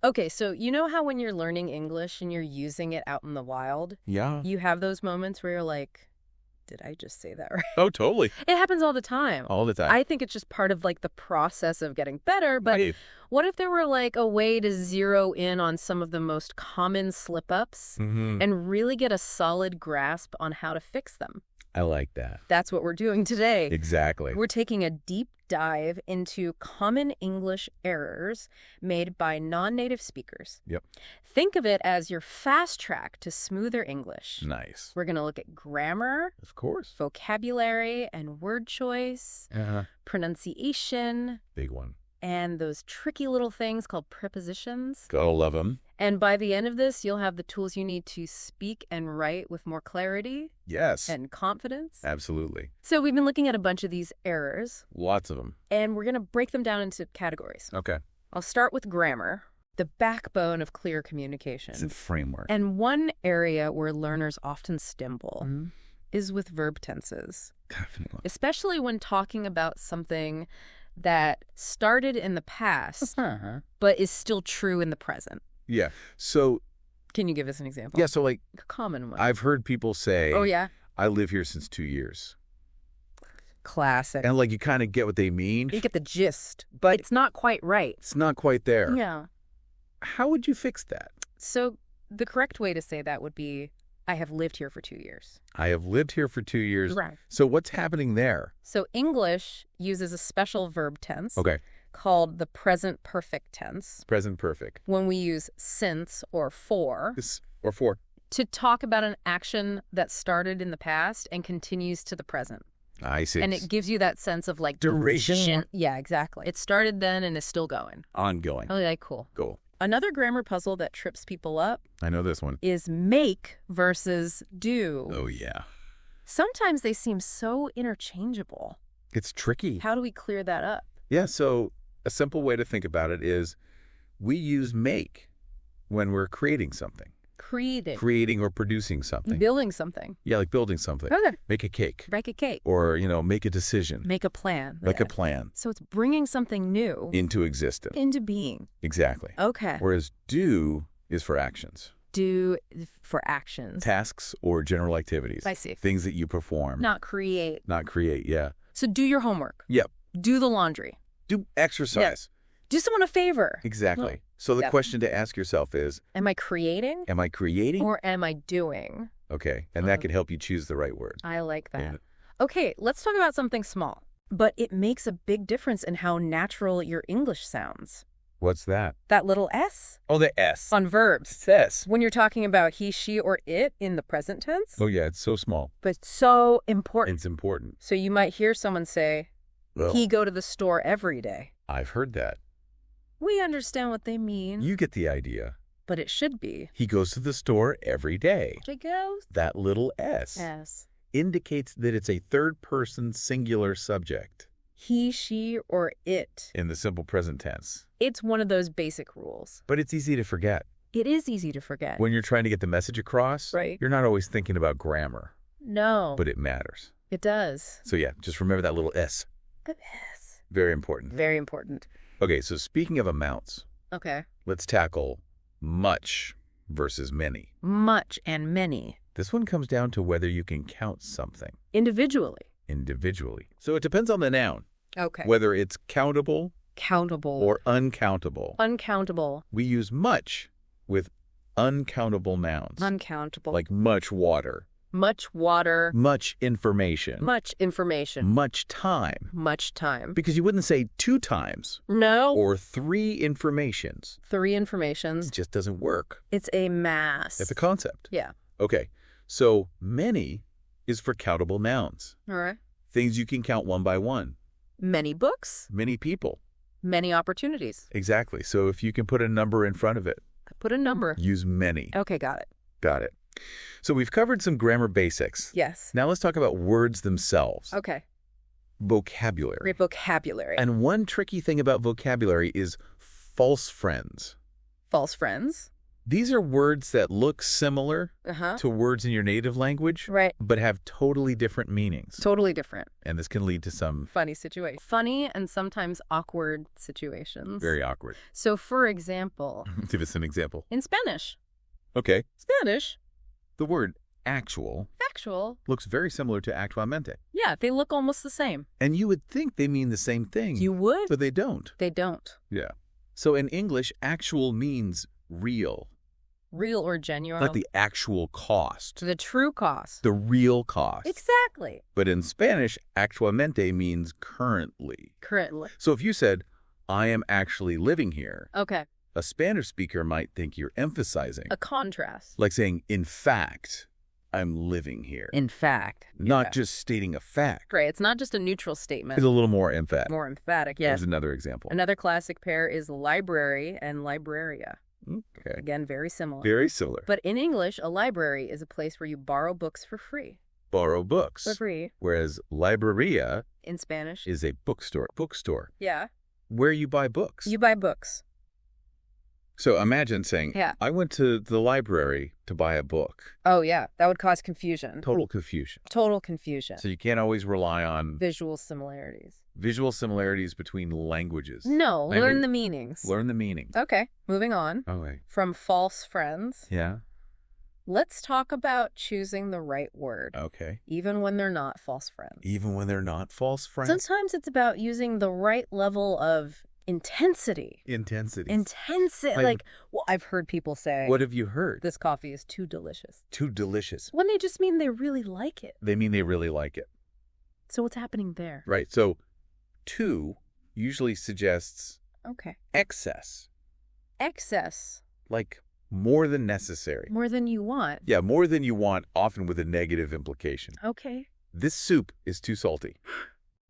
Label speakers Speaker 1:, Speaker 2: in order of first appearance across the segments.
Speaker 1: Okay, so you know how when you're learning English and you're using it out in the wild,
Speaker 2: Yeah.
Speaker 1: you have those moments where you're like, did I just say that right?
Speaker 2: Oh, totally.
Speaker 1: It happens all the time.
Speaker 2: All the time.
Speaker 1: I think it's just part of like the process of getting better, but
Speaker 2: Right.
Speaker 1: what if there were like a way to zero in on some of the most common slip-ups and really get a solid grasp on how to fix them?
Speaker 2: I like that.
Speaker 1: That's what we're doing today.
Speaker 2: Exactly.
Speaker 1: We're taking a deep dive into common English errors made by non-native speakers.
Speaker 2: Yep.
Speaker 1: Think of it as your fast track to smoother English.
Speaker 2: Nice.
Speaker 1: We're going to look at grammar,
Speaker 2: Of course.
Speaker 1: vocabulary and word choice, pronunciation,
Speaker 2: Big one.
Speaker 1: and those tricky little things called prepositions.
Speaker 2: Gotta love them.
Speaker 1: And by the end of this, you'll have the tools you need to speak and write with more clarity
Speaker 2: Yes.
Speaker 1: and confidence.
Speaker 2: Absolutely.
Speaker 1: So we've been looking at a bunch of these errors,
Speaker 2: Lots of them.
Speaker 1: and we're going to break them down into categories.
Speaker 2: Okay.
Speaker 1: I'll start with grammar, the backbone of clear communication.
Speaker 2: It's a framework.
Speaker 1: And one area where learners often stumble is with verb tenses,
Speaker 2: Definitely.
Speaker 1: especially when talking about something that started in the past but is still true in the present.
Speaker 2: Yeah. So,
Speaker 1: Can you give us an example?
Speaker 2: yeah, so like
Speaker 1: A common one.
Speaker 2: I've heard people say,
Speaker 1: Oh, yeah?
Speaker 2: I live here since 2 years.
Speaker 1: Classic.
Speaker 2: And like you kind of get what they mean,
Speaker 1: You get the gist,
Speaker 2: but
Speaker 1: it's not quite right.
Speaker 2: it's not quite there.
Speaker 1: Yeah.
Speaker 2: How would you fix that?
Speaker 1: So the correct way to say that would be, I have lived here for 2 years.
Speaker 2: I have lived here for 2 years.
Speaker 1: Right.
Speaker 2: So what's happening there?
Speaker 1: So English uses a special verb tense
Speaker 2: Okay.
Speaker 1: called the present perfect tense
Speaker 2: Present perfect.
Speaker 1: when we use since or for
Speaker 2: This or for.
Speaker 1: to talk about an action that started in the past and continues to the present.
Speaker 2: I see.
Speaker 1: And it gives you that sense of like
Speaker 2: Duration?
Speaker 1: Yeah, exactly. It started then and is still going.
Speaker 2: Ongoing.
Speaker 1: Oh, yeah, cool.
Speaker 2: Cool.
Speaker 1: Another grammar puzzle that trips people up
Speaker 2: I know this one.
Speaker 1: is make versus do.
Speaker 2: Oh, yeah.
Speaker 1: Sometimes they seem so interchangeable.
Speaker 2: It's tricky.
Speaker 1: How do we clear that up?
Speaker 2: Yeah, so a simple way to think about it is we use make when we're creating something. Creating or producing something.
Speaker 1: Building something.
Speaker 2: Yeah, like building something.
Speaker 1: Okay.
Speaker 2: Make a cake.
Speaker 1: Break a cake.
Speaker 2: Or, make a decision.
Speaker 1: Make a plan.
Speaker 2: Like a plan
Speaker 1: So it's bringing something new
Speaker 2: into existence.
Speaker 1: into being.
Speaker 2: Exactly.
Speaker 1: Okay.
Speaker 2: Whereas do is for actions.
Speaker 1: Do for actions.
Speaker 2: Tasks or general activities.
Speaker 1: I see.
Speaker 2: Things that you perform.
Speaker 1: Not create.
Speaker 2: Not create, yeah.
Speaker 1: So do your homework.
Speaker 2: Yep.
Speaker 1: Do the laundry.
Speaker 2: Do exercise.
Speaker 1: Do someone a favor.
Speaker 2: Exactly. So the
Speaker 1: Yep.
Speaker 2: question to ask yourself is,
Speaker 1: Am I creating
Speaker 2: am I creating?
Speaker 1: or am I doing?
Speaker 2: Okay. And that can help you choose the right word.
Speaker 1: I like that.
Speaker 2: Yeah.
Speaker 1: Okay, let's talk about something small. But it makes a big difference in how natural your English sounds.
Speaker 2: What's that?
Speaker 1: That little S
Speaker 2: Oh, the S.
Speaker 1: on verbs.
Speaker 2: S.
Speaker 1: When you're talking about he, she, or it in the present tense.
Speaker 2: Oh, yeah. It's so small.
Speaker 1: But so important.
Speaker 2: It's important.
Speaker 1: So you might hear someone say,
Speaker 2: Well,
Speaker 1: he go to the store every day.
Speaker 2: I've heard that.
Speaker 1: We understand what they mean,
Speaker 2: You get the idea.
Speaker 1: but it should be.
Speaker 2: He goes to the store every day.
Speaker 1: He goes.
Speaker 2: That little S
Speaker 1: Yes.
Speaker 2: indicates that it's a third-person singular subject
Speaker 1: He, she, or it.
Speaker 2: in the simple present tense.
Speaker 1: It's one of those basic rules.
Speaker 2: But it's easy to forget.
Speaker 1: It is easy to forget.
Speaker 2: When you're trying to get the message across,
Speaker 1: Right.
Speaker 2: you're not always thinking about grammar,
Speaker 1: No,
Speaker 2: but it matters.
Speaker 1: it does.
Speaker 2: So yeah, just remember that little S.
Speaker 1: Yes.
Speaker 2: Very important.
Speaker 1: Very important.
Speaker 2: Okay, so speaking of amounts,
Speaker 1: Okay.
Speaker 2: let's tackle much versus many.
Speaker 1: Much and many.
Speaker 2: This one comes down to whether you can count something
Speaker 1: Individually.
Speaker 2: individually. So it depends on the noun,
Speaker 1: Okay.
Speaker 2: whether it's countable
Speaker 1: Countable.
Speaker 2: or uncountable.
Speaker 1: uncountable.
Speaker 2: We use much with uncountable nouns,
Speaker 1: Uncountable.
Speaker 2: like much water,
Speaker 1: much water.
Speaker 2: much information,
Speaker 1: Much information.
Speaker 2: much time.
Speaker 1: Much time.
Speaker 2: Because you wouldn't say 2 times
Speaker 1: No.
Speaker 2: or 3 informations.
Speaker 1: 3 informations.
Speaker 2: It just doesn't work.
Speaker 1: It's a mass.
Speaker 2: It's a concept.
Speaker 1: Yeah.
Speaker 2: Okay, so many is for countable nouns,
Speaker 1: All right.
Speaker 2: things you can count one by one.
Speaker 1: Many books.
Speaker 2: Many people.
Speaker 1: Many opportunities.
Speaker 2: Exactly. So if you can put a number in front of it,
Speaker 1: Put a number.
Speaker 2: use many.
Speaker 1: Okay, got it.
Speaker 2: Got it. So we've covered some grammar basics.
Speaker 1: Yes.
Speaker 2: Now let's talk about words themselves.
Speaker 1: Okay.
Speaker 2: Vocabulary.
Speaker 1: Great vocabulary.
Speaker 2: And one tricky thing about vocabulary is false friends.
Speaker 1: False friends.
Speaker 2: These are words that look similar to words in your native language, but have totally different meanings.
Speaker 1: Totally different.
Speaker 2: And this can lead to some
Speaker 1: funny situations. Funny and sometimes awkward situations.
Speaker 2: Very awkward.
Speaker 1: So, for example.
Speaker 2: Give us an example.
Speaker 1: In Spanish.
Speaker 2: Okay.
Speaker 1: Spanish.
Speaker 2: The word actual looks very similar to actualmente.
Speaker 1: Yeah, they look almost the same.
Speaker 2: And you would think they mean the same thing.
Speaker 1: You would.
Speaker 2: But they don't.
Speaker 1: They don't.
Speaker 2: Yeah. So in English, actual means real.
Speaker 1: Real or genuine.
Speaker 2: Like the actual cost.
Speaker 1: The true cost.
Speaker 2: The real cost.
Speaker 1: Exactly.
Speaker 2: But in Spanish, actualmente means currently.
Speaker 1: Currently.
Speaker 2: So if you said, I am actually living here.
Speaker 1: Okay.
Speaker 2: A Spanish speaker might think you're emphasizing.
Speaker 1: A contrast.
Speaker 2: Like saying, in fact, I'm living here.
Speaker 1: In fact.
Speaker 2: Not just stating a fact.
Speaker 1: Right. It's not just a neutral statement.
Speaker 2: It's a little more emphatic.
Speaker 1: More emphatic, yes.
Speaker 2: There's another example.
Speaker 1: Another classic pair is library and libraria.
Speaker 2: Okay.
Speaker 1: Again, very similar.
Speaker 2: Very similar.
Speaker 1: But in English, a library is a place where you borrow books for free.
Speaker 2: Borrow books.
Speaker 1: For free.
Speaker 2: Whereas libreria
Speaker 1: in Spanish
Speaker 2: is a bookstore. Bookstore.
Speaker 1: Yeah.
Speaker 2: Where you buy books.
Speaker 1: You buy books.
Speaker 2: So imagine saying, I went to the library to buy a book.
Speaker 1: Oh, yeah. That would cause confusion.
Speaker 2: Total confusion.
Speaker 1: Total confusion.
Speaker 2: So you can't always rely on
Speaker 1: visual similarities.
Speaker 2: Visual similarities between languages.
Speaker 1: No, learn the meanings.
Speaker 2: Learn the meanings.
Speaker 1: Okay, moving on.
Speaker 2: Okay.
Speaker 1: From false friends.
Speaker 2: Yeah.
Speaker 1: Let's talk about choosing the right word.
Speaker 2: Okay.
Speaker 1: Even when they're not false friends.
Speaker 2: Even when they're not false friends?
Speaker 1: Sometimes it's about using the right level of intensity.
Speaker 2: Intensity.
Speaker 1: Like, well, I've heard people say.
Speaker 2: What have you heard?
Speaker 1: This coffee is too delicious.
Speaker 2: Too delicious.
Speaker 1: When they just mean they really like it.
Speaker 2: They mean they really like it.
Speaker 1: So what's happening there?
Speaker 2: Right. So, too usually suggests excess.
Speaker 1: Excess.
Speaker 2: Like more than necessary.
Speaker 1: More than you want.
Speaker 2: Yeah, more than you want, often with a negative implication.
Speaker 1: Okay.
Speaker 2: This soup is too salty.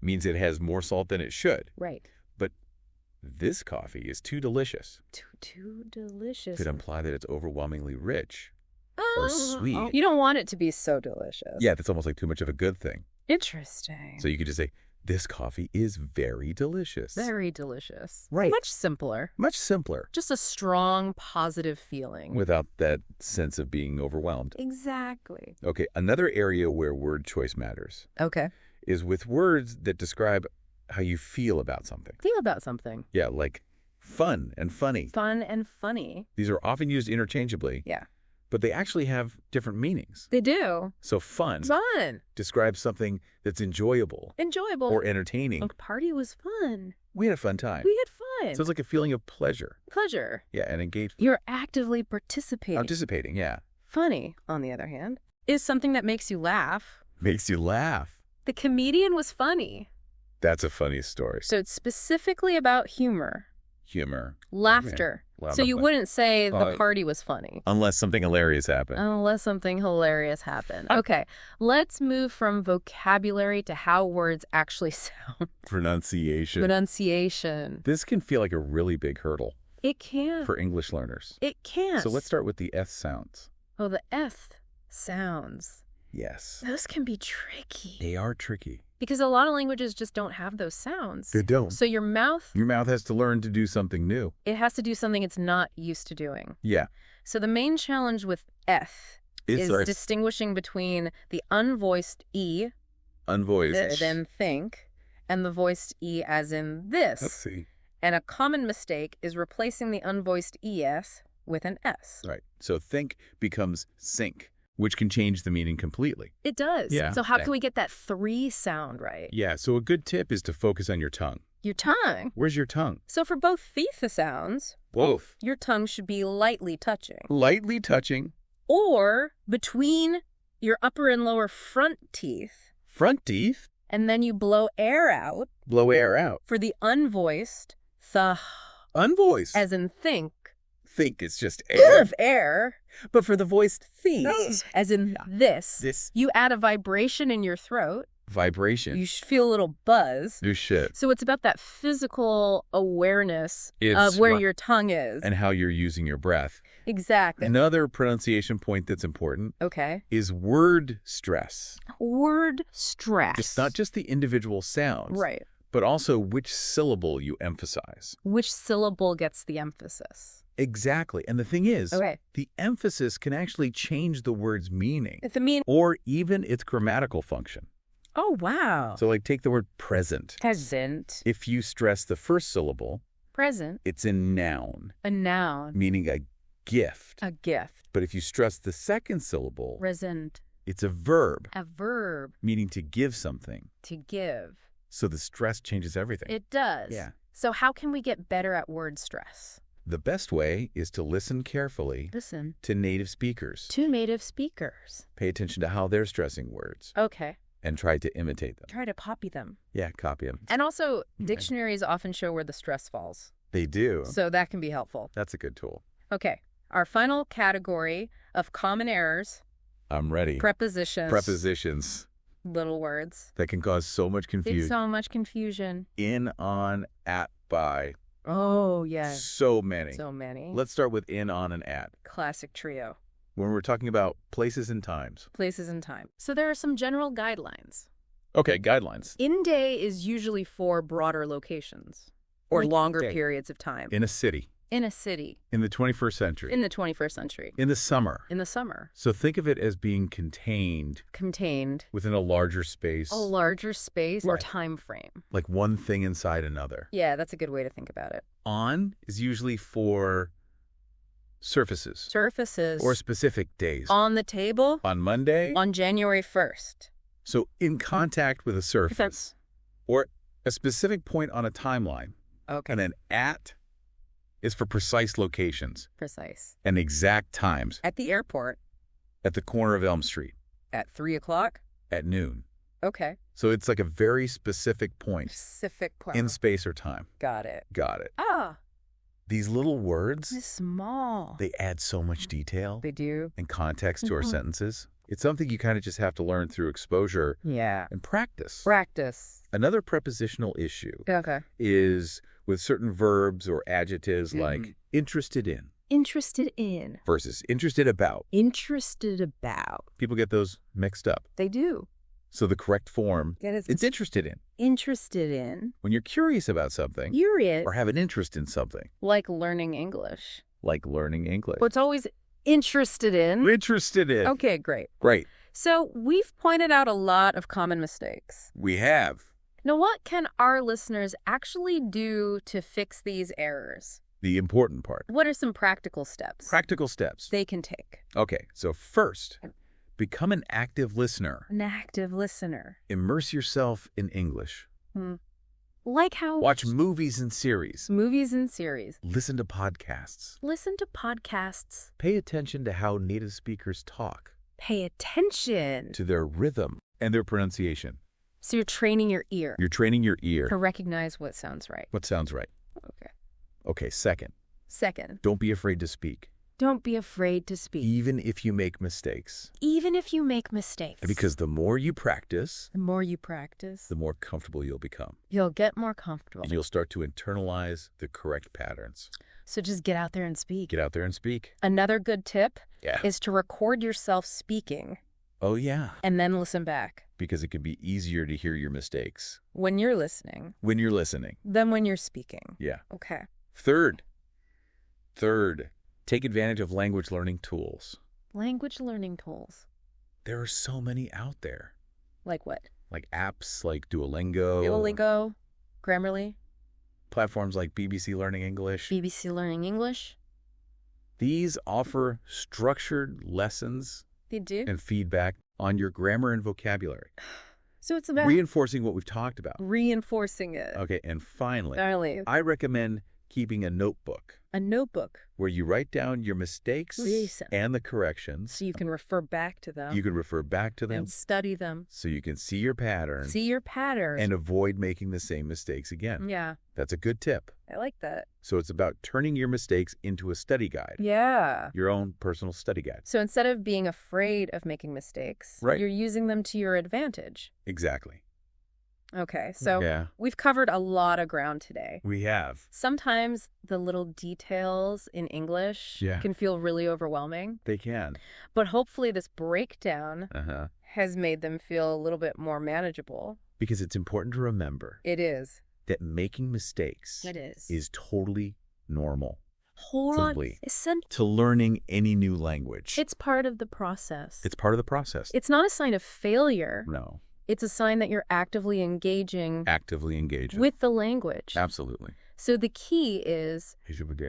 Speaker 2: Means it has more salt than it should.
Speaker 1: Right.
Speaker 2: But this coffee is too delicious.
Speaker 1: Too delicious.
Speaker 2: Could imply that it's overwhelmingly rich or sweet.
Speaker 1: You don't want it to be so delicious.
Speaker 2: Yeah, that's almost like too much of a good thing.
Speaker 1: Interesting.
Speaker 2: So you could just say, this coffee is very delicious.
Speaker 1: Very delicious.
Speaker 2: Right.
Speaker 1: Much simpler.
Speaker 2: Much simpler.
Speaker 1: Just a strong, positive feeling.
Speaker 2: Without that sense of being overwhelmed.
Speaker 1: Exactly.
Speaker 2: Okay, another area where word choice matters.
Speaker 1: Okay.
Speaker 2: Is with words that describe how you feel about something.
Speaker 1: Feel about something.
Speaker 2: Yeah, like fun and funny.
Speaker 1: Fun and funny.
Speaker 2: These are often used interchangeably.
Speaker 1: Yeah.
Speaker 2: But they actually have different meanings.
Speaker 1: They do.
Speaker 2: So fun.
Speaker 1: Fun.
Speaker 2: Describes something that's enjoyable.
Speaker 1: Enjoyable.
Speaker 2: Or entertaining.
Speaker 1: The party was fun.
Speaker 2: We had a fun time.
Speaker 1: We had fun.
Speaker 2: So it's like a feeling of pleasure.
Speaker 1: Pleasure.
Speaker 2: Yeah, and engagement.
Speaker 1: You're actively participating.
Speaker 2: Participating, yeah.
Speaker 1: Funny, on the other hand, is something that makes you laugh.
Speaker 2: Makes you laugh.
Speaker 1: The comedian was funny.
Speaker 2: That's a funny story.
Speaker 1: So it's specifically about humor.
Speaker 2: Humor.
Speaker 1: Laughter. Yeah. So you wouldn't say the party was funny.
Speaker 2: Unless something hilarious happened.
Speaker 1: Unless something hilarious happened. Okay, let's move from vocabulary to how words actually sound.
Speaker 2: Pronunciation.
Speaker 1: Pronunciation.
Speaker 2: This can feel like a really big hurdle.
Speaker 1: It can.
Speaker 2: For English learners.
Speaker 1: It can.
Speaker 2: So let's start with the S sounds.
Speaker 1: Oh, the F sounds.
Speaker 2: Yes.
Speaker 1: Those can be tricky.
Speaker 2: They are tricky.
Speaker 1: Because a lot of languages just don't have those sounds.
Speaker 2: They don't.
Speaker 1: So your mouth
Speaker 2: has to learn to do something new.
Speaker 1: It has to do something it's not used to doing.
Speaker 2: Yeah.
Speaker 1: So the main challenge with F is distinguishing between the unvoiced E,
Speaker 2: unvoiced,
Speaker 1: then think, and the voiced E as in this.
Speaker 2: Let's see.
Speaker 1: And a common mistake is replacing the unvoiced ES with an S.
Speaker 2: Right. So think becomes sink, which can change the meaning completely.
Speaker 1: It does.
Speaker 2: Yeah.
Speaker 1: So how can we get that 3 sound right?
Speaker 2: Yeah. So a good tip is to focus on your tongue.
Speaker 1: Your tongue?
Speaker 2: Where's your tongue?
Speaker 1: So for both theta sounds,
Speaker 2: both,
Speaker 1: your tongue should be lightly touching.
Speaker 2: Lightly touching.
Speaker 1: Or between your upper and lower front teeth.
Speaker 2: Front teeth?
Speaker 1: And then you blow air out.
Speaker 2: Blow air out.
Speaker 1: For the unvoiced, the
Speaker 2: unvoiced.
Speaker 1: As in think.
Speaker 2: Think is just air.
Speaker 1: Of air. But for the voiced these, as in this, you add a vibration in your throat.
Speaker 2: Vibration.
Speaker 1: You should feel a little buzz.
Speaker 2: You should.
Speaker 1: So it's about that physical awareness of where your tongue is.
Speaker 2: And how you're using your breath.
Speaker 1: Exactly.
Speaker 2: Another pronunciation point that's important is word stress.
Speaker 1: Word stress.
Speaker 2: It's not just the individual sounds.
Speaker 1: Right.
Speaker 2: But also which syllable you emphasize.
Speaker 1: Which syllable gets the emphasis.
Speaker 2: Exactly. And the thing is,
Speaker 1: Okay.
Speaker 2: the emphasis can actually change the word's meaning
Speaker 1: The
Speaker 2: or even its grammatical function.
Speaker 1: Oh, wow.
Speaker 2: So, like, take the word present.
Speaker 1: Present.
Speaker 2: If you stress the first syllable,
Speaker 1: Present.
Speaker 2: it's a noun,
Speaker 1: A noun.
Speaker 2: meaning a gift.
Speaker 1: A gift.
Speaker 2: But if you stress the second syllable,
Speaker 1: Present.
Speaker 2: it's a verb,
Speaker 1: A verb.
Speaker 2: meaning to give something.
Speaker 1: To give.
Speaker 2: So the stress changes everything.
Speaker 1: It does.
Speaker 2: Yeah.
Speaker 1: So how can we get better at word stress?
Speaker 2: The best way is to listen carefully
Speaker 1: Listen.
Speaker 2: to native speakers.
Speaker 1: To native speakers.
Speaker 2: Pay attention to how they're stressing words
Speaker 1: Okay.
Speaker 2: and try to imitate them.
Speaker 1: Try to copy them.
Speaker 2: Yeah, copy them.
Speaker 1: And also, dictionaries often show where the stress falls.
Speaker 2: They do.
Speaker 1: So that can be helpful.
Speaker 2: That's a good tool.
Speaker 1: Okay. Our final category of common errors,
Speaker 2: I'm ready.
Speaker 1: prepositions.
Speaker 2: Prepositions
Speaker 1: Little words.
Speaker 2: that can cause so much
Speaker 1: It's
Speaker 2: confusion.
Speaker 1: so much confusion.
Speaker 2: In, on, at, by.
Speaker 1: Oh, yes.
Speaker 2: So many.
Speaker 1: So many.
Speaker 2: Let's start with in, on, and at.
Speaker 1: Classic trio.
Speaker 2: When we're talking about places and times.
Speaker 1: Places and time. So there are some general guidelines.
Speaker 2: Okay, guidelines.
Speaker 1: In day is usually for broader locations or
Speaker 2: Like
Speaker 1: longer
Speaker 2: day.
Speaker 1: periods of time.
Speaker 2: In a city.
Speaker 1: In a city.
Speaker 2: In the 21st century.
Speaker 1: In the 21st century.
Speaker 2: In the summer.
Speaker 1: In the summer.
Speaker 2: So think of it as being contained
Speaker 1: Contained.
Speaker 2: within a larger space.
Speaker 1: A larger space or
Speaker 2: Right.
Speaker 1: time frame.
Speaker 2: Like one thing inside another.
Speaker 1: Yeah, that's a good way to think about it.
Speaker 2: On is usually for surfaces.
Speaker 1: Surfaces.
Speaker 2: Or specific days.
Speaker 1: On the table.
Speaker 2: On Monday.
Speaker 1: On January 1st.
Speaker 2: So in contact with a surface. Or a specific point on a timeline.
Speaker 1: Okay.
Speaker 2: And then at is for precise locations
Speaker 1: Precise.
Speaker 2: and exact times.
Speaker 1: At the airport.
Speaker 2: At the corner of Elm Street.
Speaker 1: At 3 o'clock.
Speaker 2: At noon.
Speaker 1: Okay.
Speaker 2: So it's like a very specific point
Speaker 1: Specific point.
Speaker 2: in space or time.
Speaker 1: Got it.
Speaker 2: Got it.
Speaker 1: Ah.
Speaker 2: These little words,
Speaker 1: It's small.
Speaker 2: they add so much detail
Speaker 1: They do.
Speaker 2: and context to our
Speaker 1: Mhm.
Speaker 2: sentences. It's something you kind of just have to learn through exposure
Speaker 1: Yeah.
Speaker 2: and practice.
Speaker 1: Practice.
Speaker 2: Another prepositional issue
Speaker 1: Okay.
Speaker 2: is with certain verbs or adjectives like interested in
Speaker 1: Interested in.
Speaker 2: versus interested about.
Speaker 1: Interested about.
Speaker 2: People get those mixed up.
Speaker 1: They do.
Speaker 2: So the correct form, it's interested in.
Speaker 1: Interested in.
Speaker 2: When you're curious about something
Speaker 1: Curious.
Speaker 2: or have an interest in something,
Speaker 1: Like learning English.
Speaker 2: like learning English.
Speaker 1: But it's always interested in.
Speaker 2: Interested in.
Speaker 1: Okay, great.
Speaker 2: Great.
Speaker 1: So we've pointed out a lot of common mistakes.
Speaker 2: We have
Speaker 1: Now, what can our listeners actually do to fix these errors?
Speaker 2: the important part.
Speaker 1: What are some practical steps
Speaker 2: Practical steps.
Speaker 1: they can take?
Speaker 2: Okay, so first, become an active listener.
Speaker 1: An active listener.
Speaker 2: Immerse yourself in English.
Speaker 1: Like how
Speaker 2: Watch movies and series.
Speaker 1: movies and series.
Speaker 2: Listen to podcasts.
Speaker 1: Listen to podcasts.
Speaker 2: Pay attention to how native speakers talk,
Speaker 1: Pay attention.
Speaker 2: to their rhythm and their pronunciation.
Speaker 1: So you're training your ear
Speaker 2: You're training your ear.
Speaker 1: to recognize what sounds right.
Speaker 2: What sounds right?
Speaker 1: Okay.
Speaker 2: Okay, second,
Speaker 1: Second,
Speaker 2: don't be afraid to speak,
Speaker 1: don't be afraid to speak,
Speaker 2: even if you make mistakes.
Speaker 1: even if you make mistakes.
Speaker 2: Because the more you practice,
Speaker 1: the more you practice,
Speaker 2: the more comfortable you'll become.
Speaker 1: you'll get more comfortable.
Speaker 2: And you'll start to internalize the correct patterns.
Speaker 1: So just get out there and speak.
Speaker 2: Get out there and speak.
Speaker 1: Another good tip
Speaker 2: Yeah.
Speaker 1: is to record yourself speaking
Speaker 2: Oh, yeah.
Speaker 1: and then listen back
Speaker 2: Because it can be easier to hear your mistakes
Speaker 1: when you're listening
Speaker 2: when you're listening.
Speaker 1: than when you're speaking.
Speaker 2: Yeah.
Speaker 1: Okay.
Speaker 2: Third, take advantage of language learning tools.
Speaker 1: Language learning tools.
Speaker 2: There are so many out there.
Speaker 1: Like what?
Speaker 2: Like apps like Duolingo.
Speaker 1: Duolingo, Grammarly,
Speaker 2: Platforms like BBC Learning English.
Speaker 1: BBC Learning English.
Speaker 2: These offer structured lessons
Speaker 1: They do.
Speaker 2: and feedback on your grammar and vocabulary,
Speaker 1: So it's about
Speaker 2: reinforcing what we've talked about.
Speaker 1: reinforcing it.
Speaker 2: Okay, and finally,
Speaker 1: Finally,
Speaker 2: I recommend keeping a notebook
Speaker 1: a notebook
Speaker 2: where you write down your mistakes
Speaker 1: Listen.
Speaker 2: and the corrections.
Speaker 1: so you can refer back to them
Speaker 2: You can refer back to them
Speaker 1: and study them.
Speaker 2: so you can see your pattern
Speaker 1: See your patterns.
Speaker 2: and avoid making the same mistakes again.
Speaker 1: Yeah,
Speaker 2: That's a good tip.
Speaker 1: I like that.
Speaker 2: So it's about turning your mistakes into a study guide,
Speaker 1: Yeah.
Speaker 2: your own personal study guide.
Speaker 1: So instead of being afraid of making mistakes,
Speaker 2: Right.
Speaker 1: you're using them to your advantage.
Speaker 2: Exactly.
Speaker 1: Okay, so
Speaker 2: Yeah,
Speaker 1: we've covered a lot of ground today.
Speaker 2: we have.
Speaker 1: Sometimes the little details in English
Speaker 2: Yeah.
Speaker 1: can feel really overwhelming,
Speaker 2: They can.
Speaker 1: but hopefully this breakdown
Speaker 2: Uh-huh.
Speaker 1: has made them feel a little bit more manageable.
Speaker 2: Because it's important to remember
Speaker 1: It is.
Speaker 2: that making mistakes
Speaker 1: It is.
Speaker 2: is totally normal.
Speaker 1: Hold on.
Speaker 2: To learning any new language.
Speaker 1: It's part of the process.
Speaker 2: It's part of the process.
Speaker 1: It's not a sign of failure.
Speaker 2: No.
Speaker 1: It's a sign that you're actively engaging with the language.
Speaker 2: Absolutely.
Speaker 1: So the key is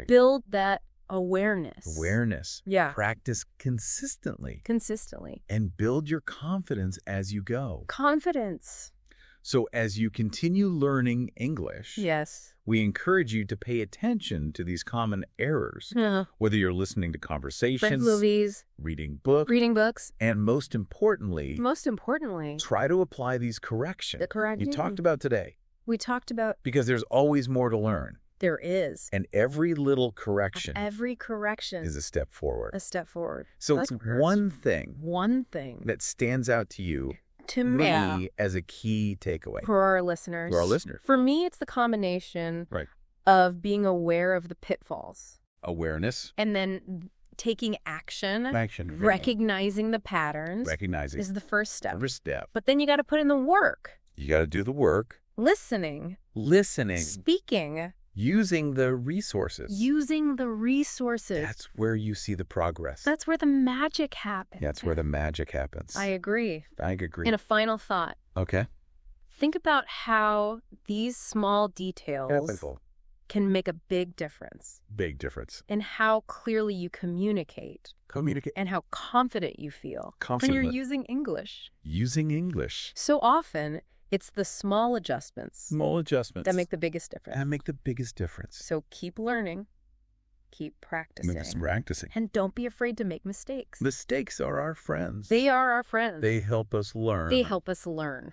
Speaker 1: build that awareness.
Speaker 2: Yeah. Practice consistently. And build your confidence as you go.
Speaker 1: Confidence.
Speaker 2: So as you continue learning English,
Speaker 1: yes,
Speaker 2: we encourage you to pay attention to these common errors, whether you're listening to conversations,
Speaker 1: movies,
Speaker 2: reading books, and most importantly, try to apply these corrections you talked about today.
Speaker 1: We talked about
Speaker 2: because there's always more to learn.
Speaker 1: There is.
Speaker 2: And every little correction
Speaker 1: is
Speaker 2: a step forward. So
Speaker 1: that's
Speaker 2: it's one thing that stands out to you,
Speaker 1: to me,
Speaker 2: as a key takeaway.
Speaker 1: For our listeners. For me, it's the combination of being aware of the pitfalls.
Speaker 2: Awareness.
Speaker 1: And then taking action. Recognizing the patterns. Is the first step. But then you got to put in the work.
Speaker 2: You got to do the work.
Speaker 1: Listening. Speaking.
Speaker 2: Using the resources.
Speaker 1: That's
Speaker 2: where you see the progress.
Speaker 1: That's where the magic happens.
Speaker 2: I
Speaker 1: agree.
Speaker 2: In
Speaker 1: a final thought.
Speaker 2: Okay.
Speaker 1: Think about how these small details can make a big difference. In how clearly you communicate. And how confident you feel. When you're using English. So often, it's the small adjustments that make the biggest difference. So keep learning, keep practicing. And don't be afraid to make mistakes.
Speaker 2: Mistakes are our friends.
Speaker 1: They are our friends.
Speaker 2: They help us learn.